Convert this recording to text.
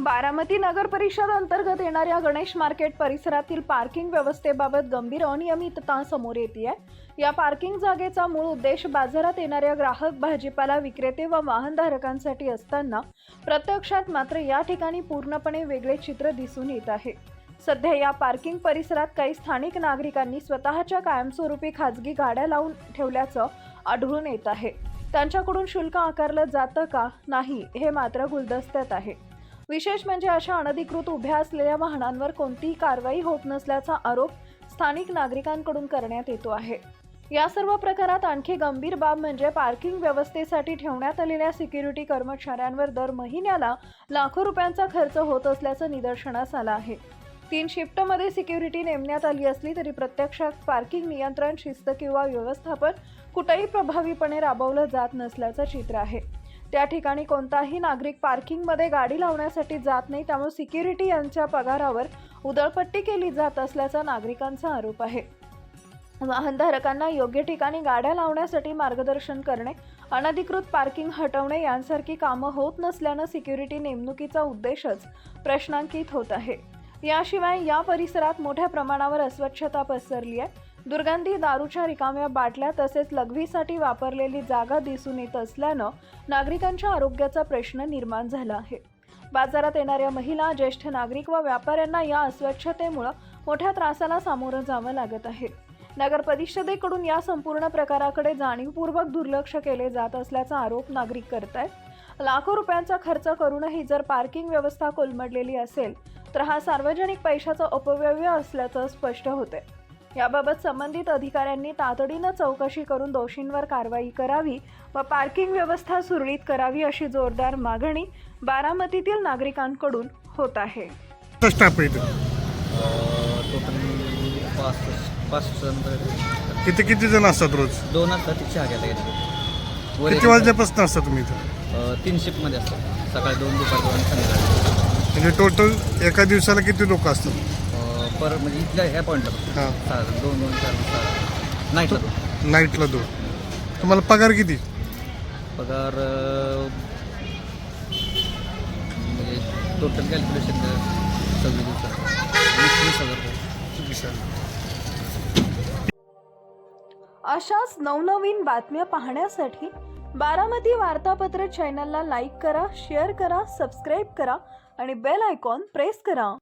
बारामती नगर परिषद अंतर्गत येणाऱ्या गणेश मार्केट परिसरातील पार्किंग व्यवस्थेबाबत गंभीर अनियमितता समोर येते आहे। या पार्किंग जागेचा मूळ उद्देश बाजारात येणाऱ्या ग्राहक, भाजीपाला विक्रेते व वाहनधारकांसाठी असताना प्रत्यक्षात मात्र या ठिकाणी पूर्णपणे वेगळे चित्र दिसून येत आहे। सध्या या पार्किंग परिसरात काही स्थानिक नागरिकांनी स्वतःच्या कायमस्वरूपी खाजगी गाड्या लावून ठेवल्याचं आढळून येत आहे। त्यांच्याकडून शुल्क आकारलं जातं का नाही हे मात्र गुलदस्त्यात आहे। विशेष म्हणजे अशा अनधिकृत उभ्या असलेल्या वाहनांवर कोणतीही कारवाई होत नसल्याचा आरोप स्थानिक नागरिकांकडून करण्यात येतो आहे। या सर्व प्रकारात आणखी गंभीर बाब म्हणजे पार्किंग व्यवस्थेसाठी ठेवण्यात आलेल्या सिक्युरिटी कर्मचाऱ्यांवर दर महिन्याला लाखो रुपयांचा खर्च होत असल्याचं निदर्शनास आलं आहे। 3 शिफ्टमध्ये सिक्युरिटी नेमण्यात आली असली तरी प्रत्यक्षात पार्किंग नियंत्रण, शिस्त किंवा व्यवस्थापन कुठेही प्रभावीपणे राबवलं जात नसल्याचं चित्र आहे। त्या ठिकाणी कोणताही नागरिक पार्किंगमध्ये गाडी लावण्यासाठी जात नाही, त्यामुळे सिक्युरिटी यांच्या पगारावर उधळपट्टी केली जात असल्याचा नागरिकांचा आरोप आहे। वाहनधारकांना योग्य ठिकाणी गाड्या लावण्यासाठी मार्गदर्शन करणे, अनधिकृत पार्किंग हटवणे यांसारखी कामं होत नसल्यानं सिक्युरिटी नेमणुकीचा उद्देशच प्रश्नांकित होत आहे। याशिवाय या परिसरात मोठ्या प्रमाणावर अस्वच्छता पसरली आहे। दुर्गंधी, दारूच्या रिकाम्या बाटल्या तसेच लघवीसाठी वापरलेली जागा दिसून येत असल्यानं नागरिकांच्या आरोग्याचा प्रश्न निर्माण झाला आहे। बाजारात येणाऱ्या महिला, ज्येष्ठ नागरिक व व्यापाऱ्यांना या अस्वच्छतेमुळे मोठ्या त्रासाला सामोरं जावं लागत आहे। नगर परिषदेकडून या संपूर्ण प्रकाराकडे जाणीवपूर्वक दुर्लक्ष केले जात असल्याचा आरोप नागरिक करत आहेत। लाखो रुपयांचा खर्च करूनही जर पार्किंग व्यवस्था कोलमडलेली असेल तर हा सार्वजनिक पैशाचा अपव्यय असल्याचं स्पष्ट होते। याबाबत संबंधित अधिकाऱ्यांनी तातडीनं चौकशी करून दोषींवर कारवाई करावी व पार्किंग व्यवस्था सुरळीत करावी अशी जोरदार मागणी बारामतीतील नागरिकांकडून होत आहे। किती जण असतात रोज? 2 असतात चहा घ्यायला गेले। किती वाजल्यापासून असतात तुम्ही इथं? 3 शिफ्टमध्ये असतात, सकाळी 2, दुपारी 2 आणि संध्याकाळी। म्हणजे टोटल एका दिवसाला किती लोक असतात? पर म्हणजे इथल्या ह्या पॉईंटला हां 2, 4, 5 नाईटला 2। तुम्हाला पगार किती? पगार म्हणजे टोटल कॅल्क्युलेशन 20,000 अशाच नवनवीन बातम्या पाहण्यासाठी बारामती वार्तापत्र चॅनलला लाईक करा, शेअर करा, सबस्क्राईब करा आणि बेल आयकॉन प्रेस करा।